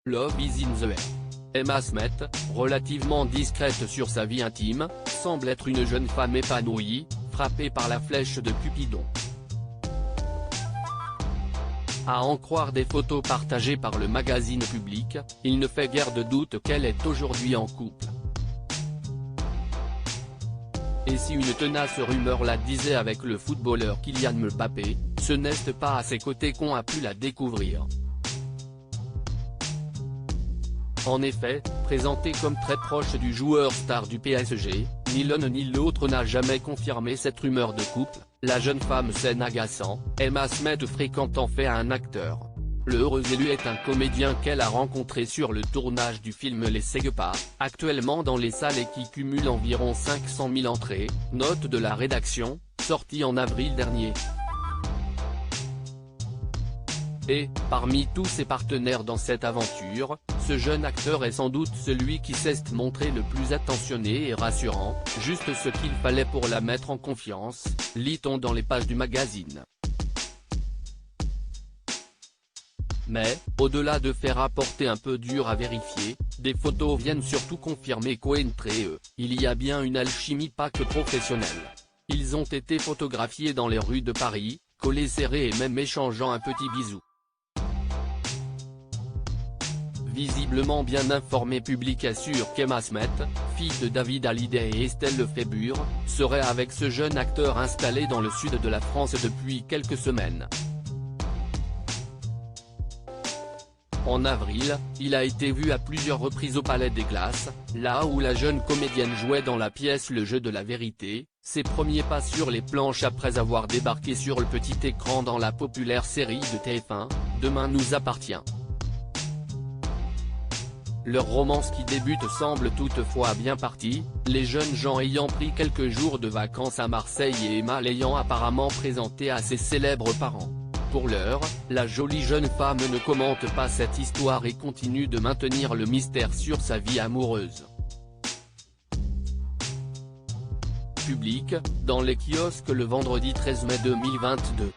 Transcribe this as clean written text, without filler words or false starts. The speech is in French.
Love is in the air. Emma Smith, relativement discrète sur sa vie intime, semble être une jeune femme épanouie, frappée par la flèche de Cupidon. À en croire des photos partagées par le magazine Public, il ne fait guère de doute qu'elle est aujourd'hui en couple. Et si une tenace rumeur la disait avec le footballeur Kylian Mbappé, ce n'est pas à ses côtés qu'on a pu la découvrir. En effet, présentée comme très proche du joueur star du PSG, ni l'un ni l'autre n'a jamais confirmé cette rumeur de couple. La jeune femme scène agaçant, Emma Smith fréquente en fait un acteur. Le heureux élu est un comédien qu'elle a rencontré sur le tournage du film Les Segpa, actuellement dans les salles et qui cumule environ 500 000 entrées, note de la rédaction, sortie en avril dernier. Et, parmi tous ses partenaires dans cette aventure, ce jeune acteur est sans doute celui qui s'est montré le plus attentionné et rassurant, juste ce qu'il fallait pour la mettre en confiance, lit-on dans les pages du magazine. Mais, au-delà de faits rapportés un peu durs à vérifier, des photos viennent surtout confirmer qu'entre eux, il y a bien une alchimie pas que professionnelle. Ils ont été photographiés dans les rues de Paris, collés serrés et même échangeant un petit bisou. Visiblement bien informé, Public assure qu'Emma Smith, fille de David Hallyday et Estelle Lefébure, serait avec ce jeune acteur installé dans le sud de la France depuis quelques semaines. En avril, il a été vu à plusieurs reprises au Palais des Glaces, là où la jeune comédienne jouait dans la pièce Le Jeu de la Vérité, ses premiers pas sur les planches après avoir débarqué sur le petit écran dans la populaire série de TF1, Demain nous appartient. Leur romance qui débute semble toutefois bien partie, les jeunes gens ayant pris quelques jours de vacances à Marseille et Emma l'ayant apparemment présenté à ses célèbres parents. Pour l'heure, la jolie jeune femme ne commente pas cette histoire et continue de maintenir le mystère sur sa vie amoureuse. Public, dans les kiosques le vendredi 13 mai 2022.